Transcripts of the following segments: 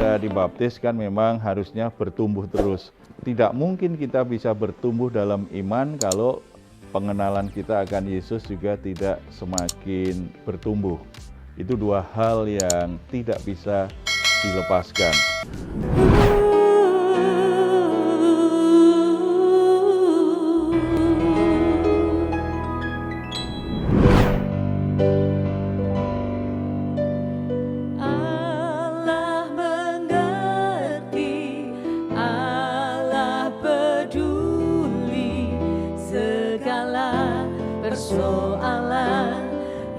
kita dibaptis kan memang harusnya bertumbuh terus. Tidak mungkin kita bisa bertumbuh dalam iman kalau pengenalan kita akan Yesus juga tidak semakin bertumbuh. Itu dua hal yang tidak bisa dilepaskan. Persoalan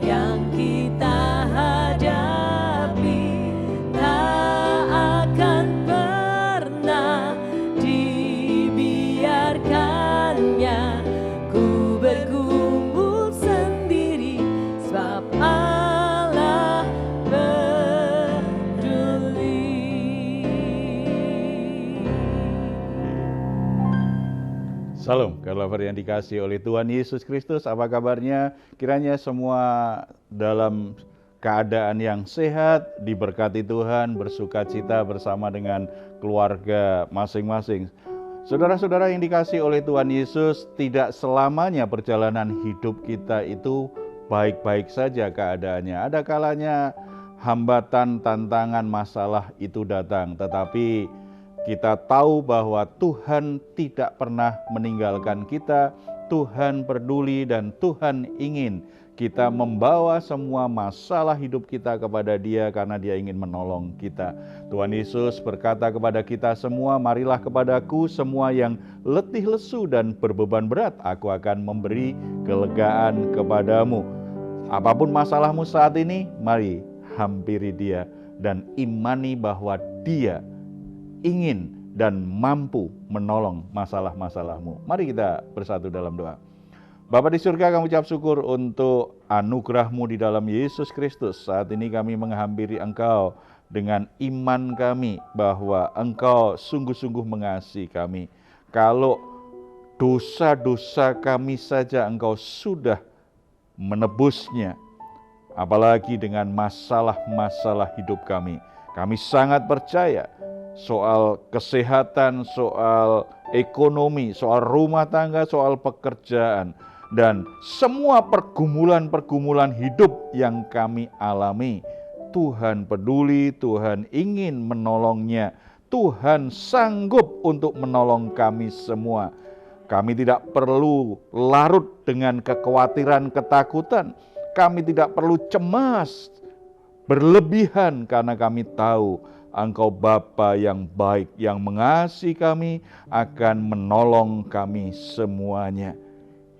yang kita hadapi tak akan pernah dibiarkannya ku bergumul sendiri, sebab Allah peduli. Salam, lover yang dikasih oleh Tuhan Yesus Kristus, apa kabarnya? Kiranya semua dalam keadaan yang sehat, diberkati Tuhan, bersukacita bersama dengan keluarga masing-masing. Saudara-saudara yang dikasih oleh Tuhan Yesus, tidak selamanya perjalanan hidup kita itu baik-baik saja keadaannya. Ada kalanya hambatan, tantangan, masalah itu datang, tetapi kita tahu bahwa Tuhan tidak pernah meninggalkan kita, Tuhan peduli dan Tuhan ingin kita membawa semua masalah hidup kita kepada Dia karena Dia ingin menolong kita. Tuhan Yesus berkata kepada kita semua, marilah kepadaku semua yang letih lesu dan berbeban berat, aku akan memberi kelegaan kepadamu. Apapun masalahmu saat ini, mari hampiri Dia dan imani bahwa Dia ingin dan mampu menolong masalah-masalahmu. Mari kita bersatu dalam doa. Bapa di surga, kami ucap syukur untuk anugerah-Mu di dalam Yesus Kristus. Saat ini kami menghampiri Engkau dengan iman kami bahwa Engkau sungguh-sungguh mengasihi kami. Kalau dosa-dosa kami saja Engkau sudah menebusnya, apalagi dengan masalah-masalah hidup kami. Kami sangat percaya soal kesehatan, soal ekonomi, soal rumah tangga, soal pekerjaan, dan semua pergumulan-pergumulan hidup yang kami alami. Tuhan peduli, Tuhan ingin menolongnya, Tuhan sanggup untuk menolong kami semua. Kami tidak perlu larut dengan kekhawatiran, ketakutan. Kami tidak perlu cemas berlebihan karena kami tahu Engkau Bapa yang baik, yang mengasihi kami, akan menolong kami semuanya.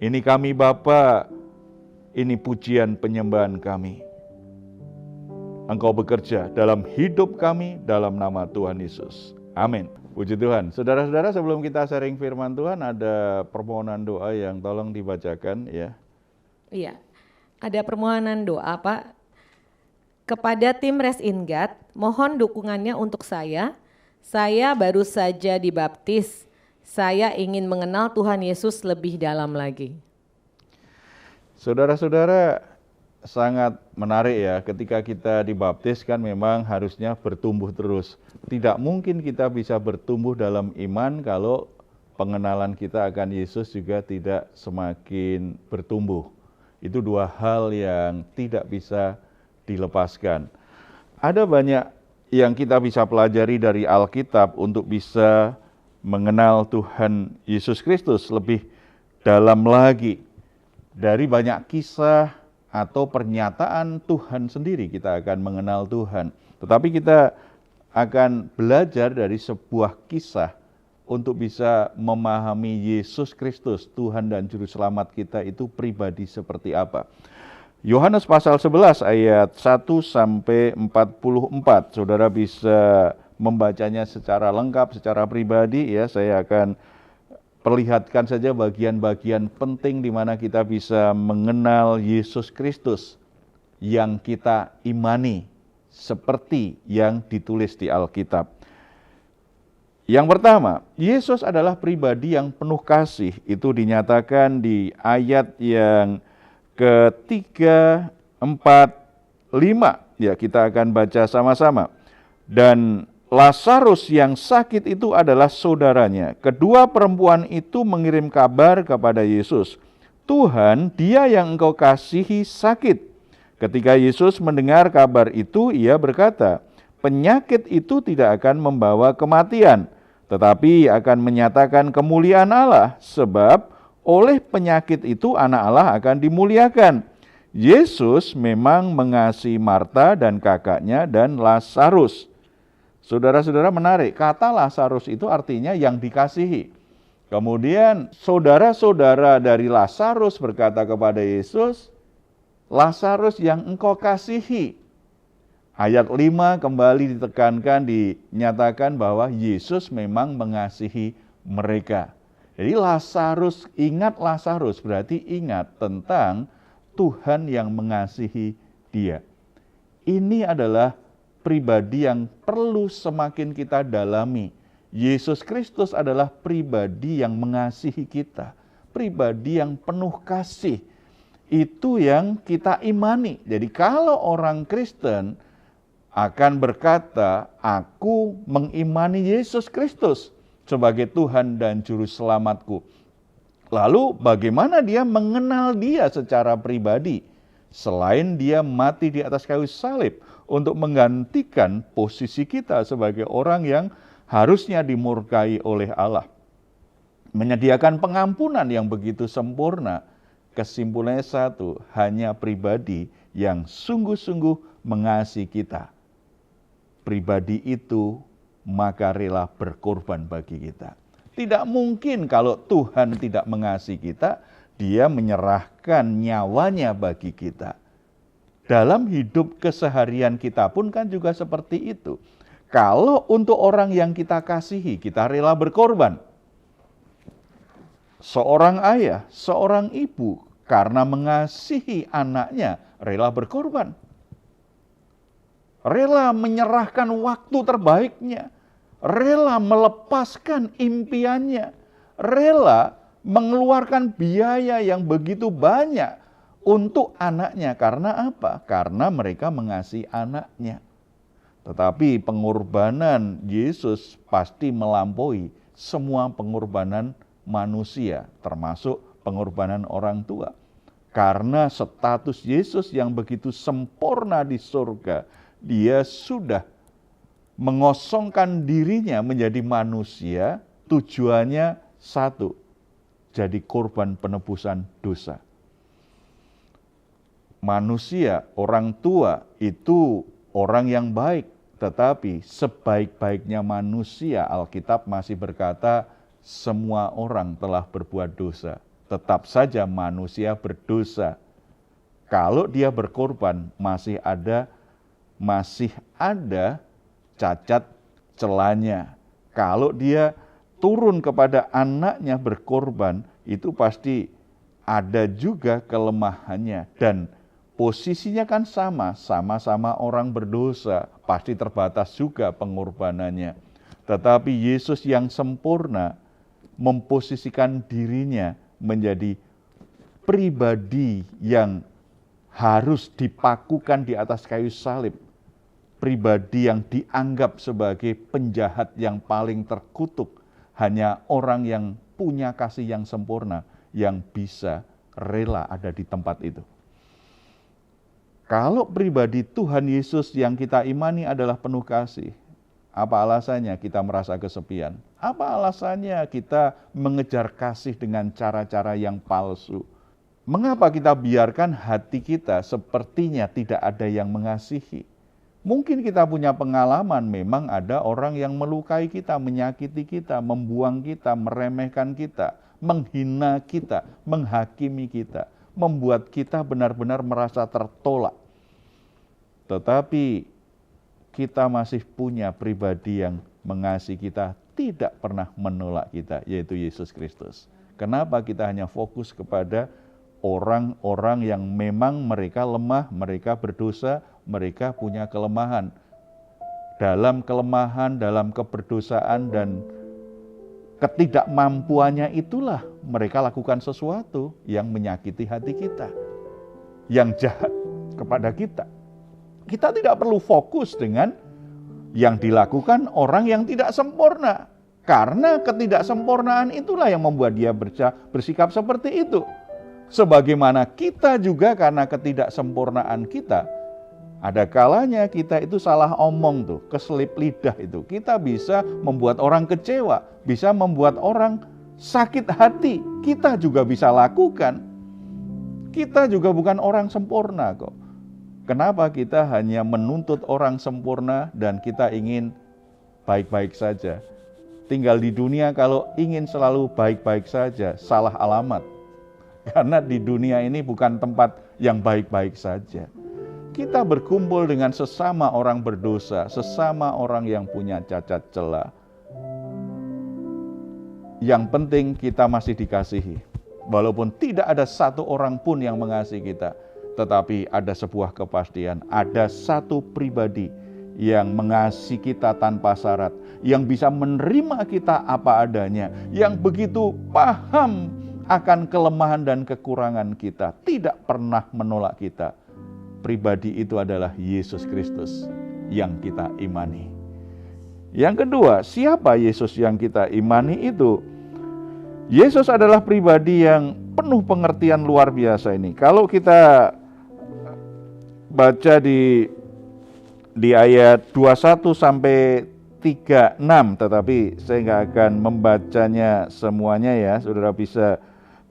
Ini kami Bapa, ini pujian penyembahan kami. Engkau bekerja dalam hidup kami dalam nama Tuhan Yesus. Amin. Puji Tuhan. Saudara-saudara, sebelum kita sharing firman Tuhan, ada permohonan doa yang tolong dibacakan ya. Iya, ada permohonan doa Pak. Kepada tim Rest in God, mohon dukungannya untuk saya. Saya baru saja dibaptis. Saya ingin mengenal Tuhan Yesus lebih dalam lagi. Saudara-saudara, sangat menarik ya, ketika kita dibaptis kan memang harusnya bertumbuh terus. Tidak mungkin kita bisa bertumbuh dalam iman kalau pengenalan kita akan Yesus juga tidak semakin bertumbuh. Itu dua hal yang tidak bisa dilepaskan. Ada banyak yang kita bisa pelajari dari Alkitab untuk bisa mengenal Tuhan Yesus Kristus lebih dalam lagi. Dari banyak kisah atau pernyataan Tuhan sendiri kita akan mengenal Tuhan. Tetapi kita akan belajar dari sebuah kisah untuk bisa memahami Yesus Kristus, Tuhan dan Juru Selamat kita itu pribadi seperti apa. Yohanes pasal 11 ayat 1 sampai 44. Saudara bisa membacanya secara lengkap, secara pribadi ya. Saya akan perlihatkan saja bagian-bagian penting di mana kita bisa mengenal Yesus Kristus yang kita imani seperti yang ditulis di Alkitab. Yang pertama, Yesus adalah pribadi yang penuh kasih. Itu dinyatakan di ayat yang ke-3, 4, 5. Ya, kita akan baca sama-sama. Dan Lazarus yang sakit itu adalah saudaranya. Kedua perempuan itu mengirim kabar kepada Yesus, "Tuhan, dia yang engkau kasihi sakit." Ketika Yesus mendengar kabar itu, ia berkata, "Penyakit itu tidak akan membawa kematian, tetapi akan menyatakan kemuliaan Allah, sebab oleh penyakit itu anak Allah akan dimuliakan." Yesus memang mengasihi Marta dan kakaknya dan Lazarus. Saudara-saudara, menarik, kata Lazarus itu artinya yang dikasihi. Kemudian saudara-saudara dari Lazarus berkata kepada Yesus, "Lazarus yang engkau kasihi." Ayat 5 kembali ditekankan, dinyatakan bahwa Yesus memang mengasihi mereka. Jadi Lazarus, ingat Lazarus berarti ingat tentang Tuhan yang mengasihi dia. Ini adalah pribadi yang perlu semakin kita dalami. Yesus Kristus adalah pribadi yang mengasihi kita, pribadi yang penuh kasih. Itu yang kita imani. Jadi kalau orang Kristen akan berkata, "Aku mengimani Yesus Kristus sebagai Tuhan dan Juru Selamatku." Lalu bagaimana dia mengenal dia secara pribadi? Selain dia mati di atas kayu salib untuk menggantikan posisi kita sebagai orang yang harusnya dimurkai oleh Allah. Menyediakan pengampunan yang begitu sempurna. Kesimpulannya satu, hanya pribadi yang sungguh-sungguh mengasihi kita. Pribadi itu maka rela berkorban bagi kita. Tidak mungkin kalau Tuhan tidak mengasihi kita, dia menyerahkan nyawanya bagi kita. Dalam hidup keseharian kita pun kan juga seperti itu. Kalau untuk orang yang kita kasihi, kita rela berkorban. Seorang ayah, seorang ibu, karena mengasihi anaknya, rela berkorban. Rela menyerahkan waktu terbaiknya. Rela melepaskan impiannya. Rela mengeluarkan biaya yang begitu banyak untuk anaknya. Karena apa? Karena mereka mengasihi anaknya. Tetapi pengorbanan Yesus pasti melampaui semua pengorbanan manusia, termasuk pengorbanan orang tua. Karena status Yesus yang begitu sempurna di surga, dia sudah mengosongkan dirinya menjadi manusia, tujuannya satu, jadi korban penebusan dosa. Manusia, orang tua itu orang yang baik, tetapi sebaik-baiknya manusia, Alkitab masih berkata, semua orang telah berbuat dosa. Tetap saja manusia berdosa. Kalau dia berkorban, masih ada cacat celanya. Kalau dia turun kepada anaknya berkorban, itu pasti ada juga kelemahannya. Dan posisinya kan sama-sama orang berdosa, pasti terbatas juga pengorbanannya. Tetapi Yesus yang sempurna memposisikan dirinya menjadi pribadi yang harus dipakukan di atas kayu salib. Pribadi yang dianggap sebagai penjahat yang paling terkutuk. Hanya orang yang punya kasih yang sempurna yang bisa rela ada di tempat itu. Kalau pribadi Tuhan Yesus yang kita imani adalah penuh kasih, apa alasannya kita merasa kesepian? Apa alasannya kita mengejar kasih dengan cara-cara yang palsu? Mengapa kita biarkan hati kita sepertinya tidak ada yang mengasihi? Mungkin kita punya pengalaman, memang ada orang yang melukai kita, menyakiti kita, membuang kita, meremehkan kita, menghina kita, menghakimi kita, membuat kita benar-benar merasa tertolak. Tetapi kita masih punya pribadi yang mengasihi kita, tidak pernah menolak kita, yaitu Yesus Kristus. Kenapa kita hanya fokus kepada orang-orang yang memang mereka lemah, mereka berdosa, mereka punya kelemahan. Dalam kelemahan, dalam keberdosaan dan ketidakmampuannya itulah mereka lakukan sesuatu yang menyakiti hati kita, yang jahat kepada kita. Kita tidak perlu fokus dengan Yang dilakukan orang yang tidak sempurna. Karena ketidaksempurnaan itulah yang membuat dia bersikap seperti itu. Sebagaimana kita juga karena ketidaksempurnaan kita, ada kalanya kita itu salah omong tuh, keselip lidah itu. Kita bisa membuat orang kecewa, bisa membuat orang sakit hati. Kita juga bisa lakukan. Kita juga bukan orang sempurna kok. Kenapa kita hanya menuntut orang sempurna dan kita ingin baik-baik saja? Tinggal di dunia kalau ingin selalu baik-baik saja, salah alamat. Karena di dunia ini bukan tempat yang baik-baik saja. Kita berkumpul dengan sesama orang berdosa, sesama orang yang punya cacat celah. Yang penting kita masih dikasihi. Walaupun tidak ada satu orang pun yang mengasihi kita. Tetapi ada sebuah kepastian, ada satu pribadi yang mengasihi kita tanpa syarat, yang bisa menerima kita apa adanya, yang begitu paham akan kelemahan dan kekurangan kita, tidak pernah menolak kita. Pribadi itu adalah Yesus Kristus yang kita imani. Yang kedua, siapa Yesus yang kita imani itu? Yesus adalah pribadi yang penuh pengertian luar biasa ini. Kalau kita baca di ayat 21 sampai 36, tetapi saya nggak akan membacanya semuanya ya, saudara bisa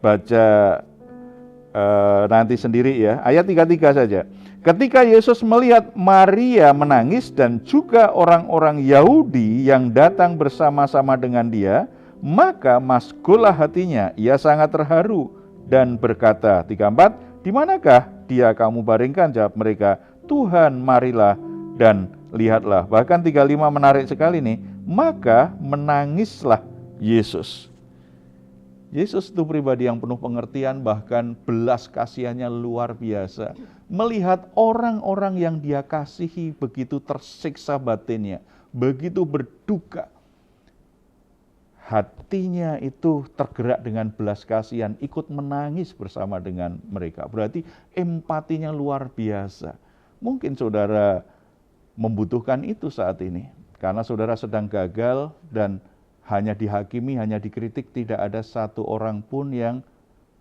baca nanti sendiri ya. Ayat 33 saja. Ketika Yesus melihat Maria menangis dan juga orang-orang Yahudi yang datang bersama-sama dengan dia, maka masgullah hatinya, ia sangat terharu dan berkata, 34, di manakah dia kamu baringkan? Jawab mereka, Tuhan, marilah dan lihatlah. Bahkan 35 menarik sekali nih, maka menangislah Yesus. Yesus itu pribadi yang penuh pengertian, bahkan belas kasihannya luar biasa. Melihat orang-orang yang dia kasihi begitu tersiksa batinnya, begitu berduka. Hatinya itu tergerak dengan belas kasihan, ikut menangis bersama dengan mereka. Berarti empatinya luar biasa. Mungkin saudara membutuhkan itu saat ini. Karena saudara sedang gagal dan hanya dihakimi, hanya dikritik, tidak ada satu orang pun yang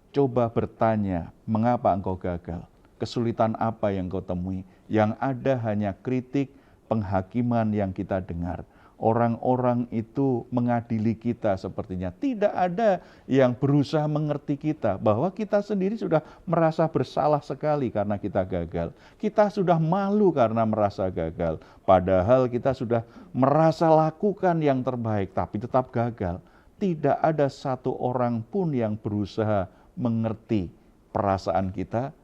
coba bertanya, mengapa engkau gagal? Kesulitan apa yang kau temui? Yang ada hanya kritik, penghakiman yang kita dengar. Orang-orang itu mengadili kita sepertinya. Tidak ada yang berusaha mengerti kita, bahwa kita sendiri sudah merasa bersalah sekali karena kita gagal. Kita sudah malu karena merasa gagal. Padahal kita sudah merasa lakukan yang terbaik, tapi tetap gagal. Tidak ada satu orang pun yang berusaha mengerti perasaan kita,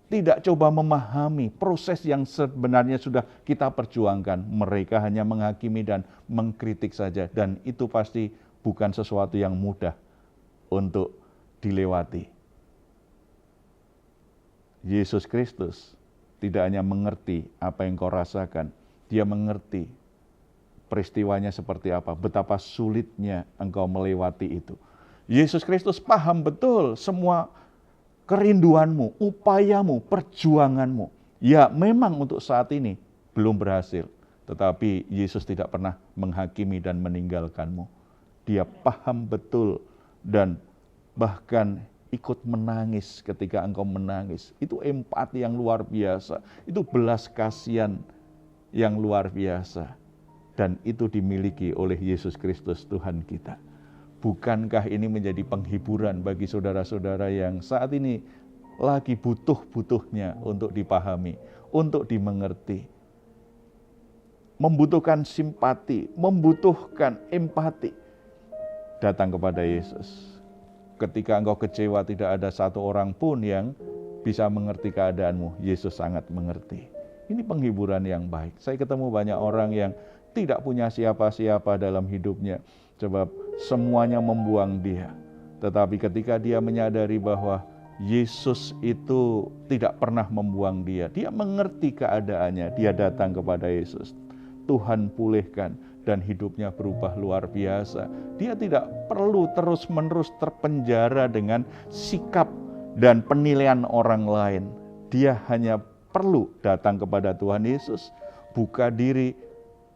tidak coba memahami proses yang sebenarnya sudah kita perjuangkan. Mereka hanya menghakimi dan mengkritik saja. Dan itu pasti bukan sesuatu yang mudah untuk dilewati. Yesus Kristus tidak hanya mengerti apa yang kau rasakan. Dia mengerti peristiwanya seperti apa. Betapa sulitnya engkau melewati itu. Yesus Kristus paham betul semua kerinduanmu, upayamu, perjuanganmu. Ya memang untuk saat ini belum berhasil. Tetapi Yesus tidak pernah menghakimi dan meninggalkanmu. Dia paham betul dan bahkan ikut menangis ketika engkau menangis. Itu empati yang luar biasa. Itu belas kasihan yang luar biasa. Dan itu dimiliki oleh Yesus Kristus Tuhan kita. Bukankah ini menjadi penghiburan bagi saudara-saudara yang saat ini lagi butuh-butuhnya untuk dipahami, untuk dimengerti. Membutuhkan simpati, membutuhkan empati. Datang kepada Yesus. Ketika engkau kecewa, tidak ada satu orang pun yang bisa mengerti keadaanmu. Yesus sangat mengerti. Ini penghiburan yang baik. Saya ketemu banyak orang yang tidak punya siapa-siapa dalam hidupnya. Sebab semuanya membuang dia. Tetapi ketika dia menyadari bahwa Yesus itu tidak pernah membuang dia. Dia mengerti keadaannya. Dia datang kepada Yesus. Tuhan pulihkan dan hidupnya berubah luar biasa. Dia tidak perlu terus-menerus terpenjara dengan sikap dan penilaian orang lain. Dia hanya perlu datang kepada Tuhan Yesus, buka diri,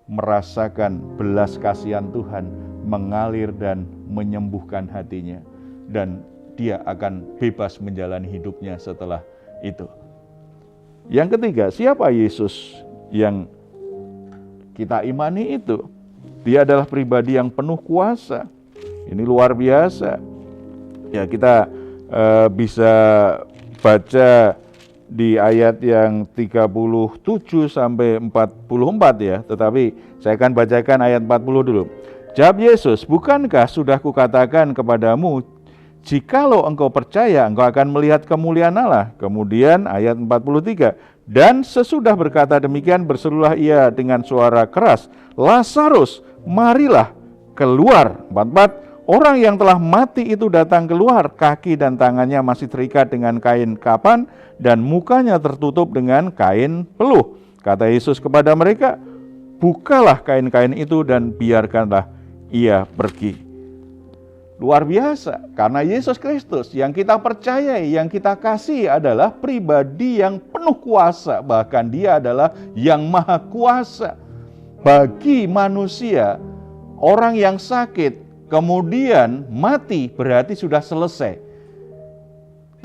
merasakan belas kasihan Tuhan mengalir dan menyembuhkan hatinya. Dan dia akan bebas menjalani hidupnya setelah itu. Yang ketiga, siapa Yesus yang kita imani itu? Dia adalah pribadi yang penuh kuasa. Ini luar biasa. Ya, kita bisa baca di ayat yang 37 sampai 44 ya. Tetapi saya akan bacakan ayat 40 dulu. Jawab Yesus, bukankah sudah kukatakan kepadamu, jikalau engkau percaya, engkau akan melihat kemuliaan Allah. Kemudian ayat 43, dan sesudah berkata demikian, berserulah ia dengan suara keras, Lazarus, marilah keluar. 44, orang yang telah mati itu datang keluar, kaki dan tangannya masih terikat dengan kain kapan, dan mukanya tertutup dengan kain peluh. Kata Yesus kepada mereka, bukalah kain-kain itu dan biarkanlah ia pergi. Luar biasa, karena Yesus Kristus yang kita percayai, yang kita kasih adalah pribadi yang penuh kuasa. Bahkan dia adalah yang maha kuasa. Bagi manusia, orang yang sakit kemudian mati berarti sudah selesai.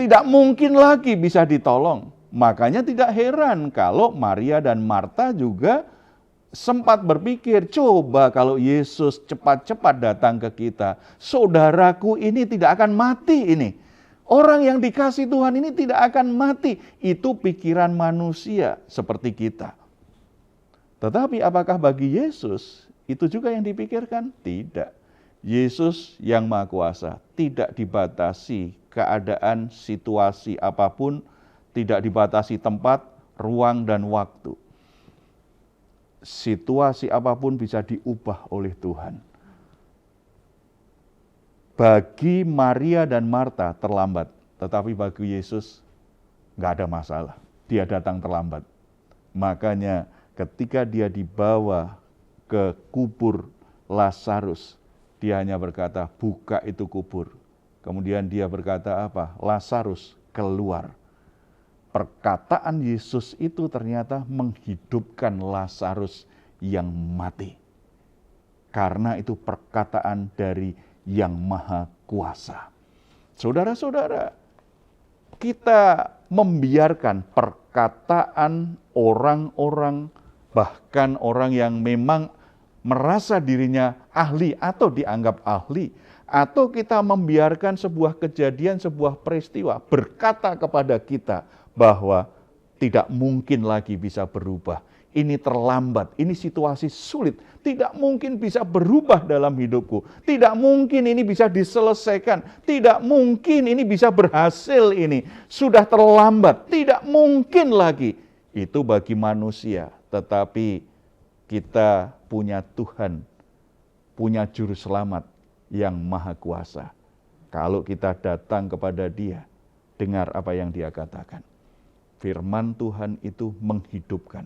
Tidak mungkin lagi bisa ditolong. Makanya tidak heran kalau Maria dan Marta juga sempat berpikir, coba kalau Yesus cepat-cepat datang ke kita, saudaraku ini tidak akan mati ini. Orang yang dikasih Tuhan ini tidak akan mati. Itu pikiran manusia seperti kita. Tetapi apakah bagi Yesus itu juga yang dipikirkan? Tidak. Yesus yang Maha Kuasa tidak dibatasi keadaan, situasi apapun, tidak dibatasi tempat, ruang, dan waktu. Situasi apapun bisa diubah oleh Tuhan. Bagi Maria dan Marta terlambat, tetapi bagi Yesus nggak ada masalah. Dia datang terlambat. Makanya ketika dia dibawa ke kubur Lazarus, dia hanya berkata, buka itu kubur. Kemudian dia berkata apa? Lazarus keluar. Perkataan Yesus itu ternyata menghidupkan Lazarus yang mati. Karena itu perkataan dari yang maha kuasa. Saudara-saudara, kita membiarkan perkataan orang-orang, bahkan orang yang memang merasa dirinya ahli atau dianggap ahli, atau kita membiarkan sebuah kejadian, sebuah peristiwa berkata kepada kita bahwa tidak mungkin lagi bisa berubah. Ini terlambat, ini situasi sulit, tidak mungkin bisa berubah dalam hidupku, tidak mungkin ini bisa diselesaikan, tidak mungkin ini bisa berhasil ini, sudah terlambat, tidak mungkin lagi. Itu bagi manusia, tetapi kita punya Tuhan, punya juru selamat yang maha kuasa. Kalau kita datang kepada Dia, dengar apa yang Dia katakan. Firman Tuhan itu menghidupkan.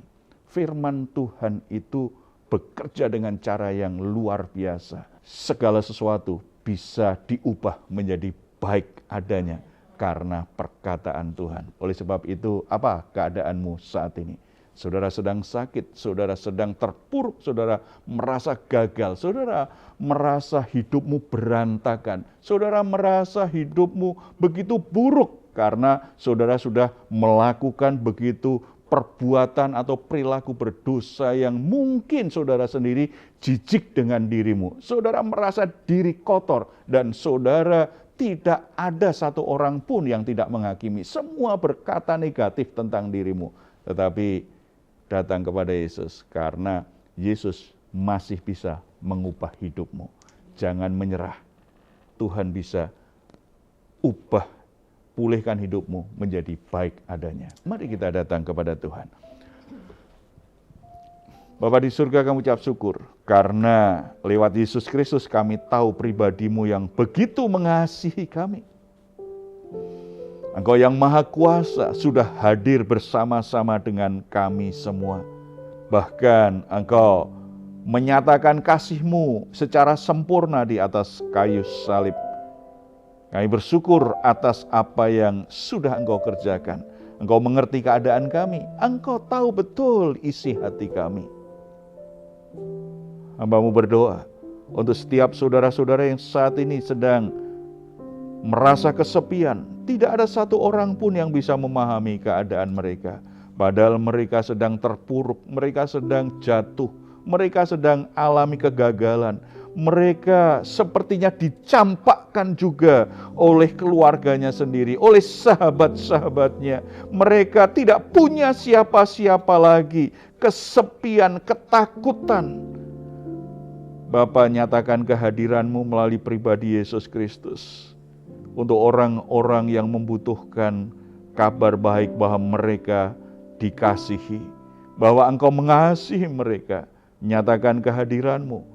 Firman Tuhan itu bekerja dengan cara yang luar biasa. Segala sesuatu bisa diubah menjadi baik adanya karena perkataan Tuhan. Oleh sebab itu, apa keadaanmu saat ini? Saudara sedang sakit, saudara sedang terpuruk, saudara merasa gagal, saudara merasa hidupmu berantakan, saudara merasa hidupmu begitu buruk karena saudara sudah melakukan begitu perbuatan atau perilaku berdosa yang mungkin saudara sendiri jijik dengan dirimu. Saudara merasa diri kotor dan saudara tidak ada satu orang pun yang tidak menghakimi. Semua berkata negatif tentang dirimu. Tetapi datang kepada Yesus karena Yesus masih bisa mengubah hidupmu. Jangan menyerah. Tuhan bisa ubah, pulihkan hidupmu menjadi baik adanya. Mari kita datang kepada Tuhan. Bapa di surga, kami ucap syukur karena lewat Yesus Kristus kami tahu pribadi-Mu yang begitu mengasihi kami. Engkau yang maha kuasa sudah hadir bersama-sama dengan kami semua. Bahkan Engkau menyatakan kasih-Mu secara sempurna di atas kayu salib. Kami bersyukur atas apa yang sudah Engkau kerjakan. Engkau mengerti keadaan kami. Engkau tahu betul isi hati kami. Hamba-Mu berdoa untuk setiap saudara-saudara yang saat ini sedang merasa kesepian. Tidak ada satu orang pun yang bisa memahami keadaan mereka. Padahal mereka sedang terpuruk, mereka sedang jatuh, mereka sedang alami kegagalan. Mereka sepertinya dicampakkan juga oleh keluarganya sendiri, oleh sahabat-sahabatnya. Mereka tidak punya siapa-siapa lagi, kesepian, ketakutan. Bapa, nyatakan kehadiran-Mu melalui pribadi Yesus Kristus untuk orang-orang yang membutuhkan kabar baik bahwa mereka dikasihi, bahwa Engkau mengasihi mereka. Nyatakan kehadiran-Mu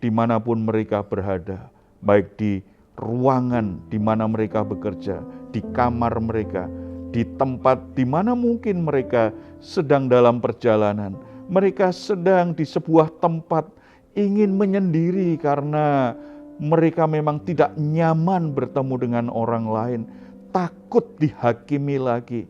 dimanapun mereka berada, baik di ruangan di mana mereka bekerja, di kamar mereka, di tempat di mana mungkin mereka sedang dalam perjalanan, mereka sedang di sebuah tempat ingin menyendiri karena mereka memang tidak nyaman bertemu dengan orang lain, takut dihakimi lagi.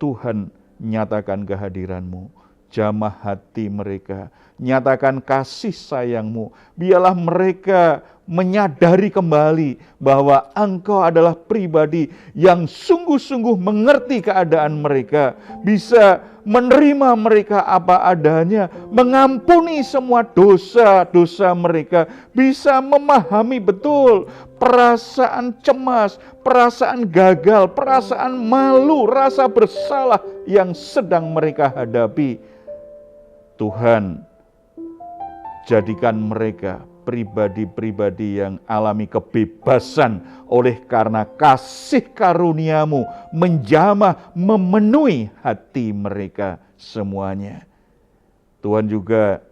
Tuhan, nyatakan kehadiran-Mu, jamah hati mereka, nyatakan kasih sayang-Mu. Biarlah mereka menyadari kembali bahwa Engkau adalah pribadi yang sungguh-sungguh mengerti keadaan mereka, bisa menerima mereka apa adanya, mengampuni semua dosa-dosa mereka, bisa memahami betul perasaan cemas, perasaan gagal, perasaan malu, rasa bersalah yang sedang mereka hadapi. Tuhan, jadikan mereka pribadi-pribadi yang alami kebebasan oleh karena kasih karunia-Mu menjamah, memenuhi hati mereka semuanya. Tuhan juga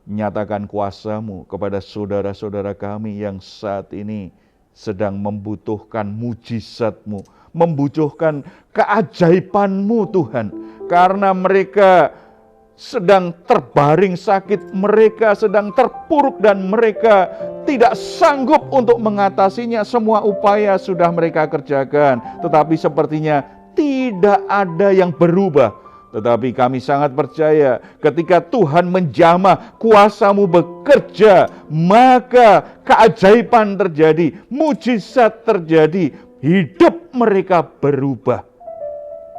nyatakan kuasa-Mu kepada saudara-saudara kami yang saat ini sedang membutuhkan mujizat-Mu, membutuhkan keajaiban-Mu Tuhan, karena mereka sedang terbaring sakit, mereka sedang terpuruk dan mereka tidak sanggup untuk mengatasinya. Semua upaya sudah mereka kerjakan, tetapi sepertinya tidak ada yang berubah. Tetapi kami sangat percaya ketika Tuhan menjamah, kuasa-Mu bekerja, maka keajaiban terjadi, mujizat terjadi, hidup mereka berubah.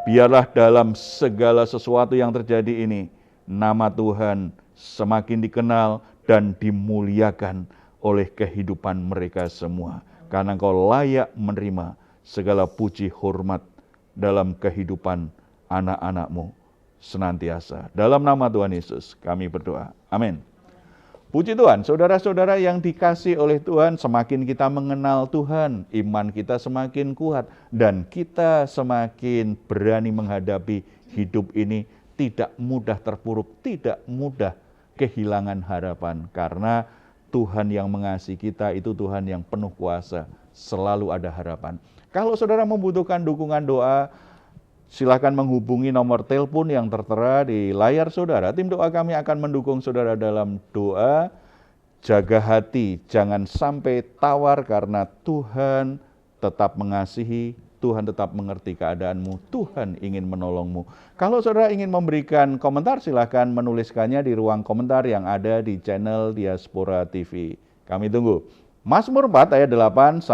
Biarlah dalam segala sesuatu yang terjadi ini, nama Tuhan semakin dikenal dan dimuliakan oleh kehidupan mereka semua. Karena Engkau layak menerima segala puji hormat dalam kehidupan anak-anak-Mu senantiasa. Dalam nama Tuhan Yesus kami berdoa. Amin. Puji Tuhan, saudara-saudara yang dikasihi oleh Tuhan, semakin kita mengenal Tuhan, iman kita semakin kuat, dan kita semakin berani menghadapi hidup ini. Tidak mudah terpuruk, tidak mudah kehilangan harapan. Karena Tuhan yang mengasihi kita itu Tuhan yang penuh kuasa, selalu ada harapan. Kalau saudara membutuhkan dukungan doa, silakan menghubungi nomor telepon yang tertera di layar saudara. Tim doa kami akan mendukung saudara dalam doa. Jaga hati, jangan sampai tawar karena Tuhan tetap mengasihi, Tuhan tetap mengerti keadaanmu, Tuhan ingin menolongmu. Kalau saudara ingin memberikan komentar, silakan menuliskannya di ruang komentar yang ada di channel Diaspora TV. Kami tunggu. Mazmur 4 ayat 8-9.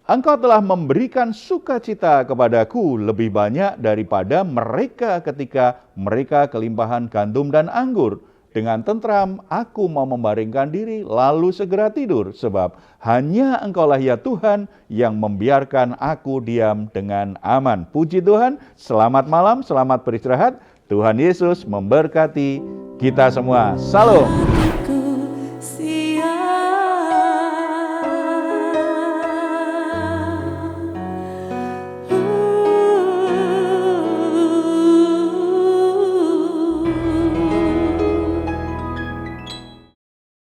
Engkau telah memberikan sukacita kepadaku lebih banyak daripada mereka ketika mereka kelimpahan gandum dan anggur. Dengan tentram aku mau membaringkan diri lalu segera tidur, sebab hanya Engkaulah ya Tuhan yang membiarkan aku diam dengan aman. Puji Tuhan, selamat malam, selamat beristirahat. Tuhan Yesus memberkati kita semua. Salam.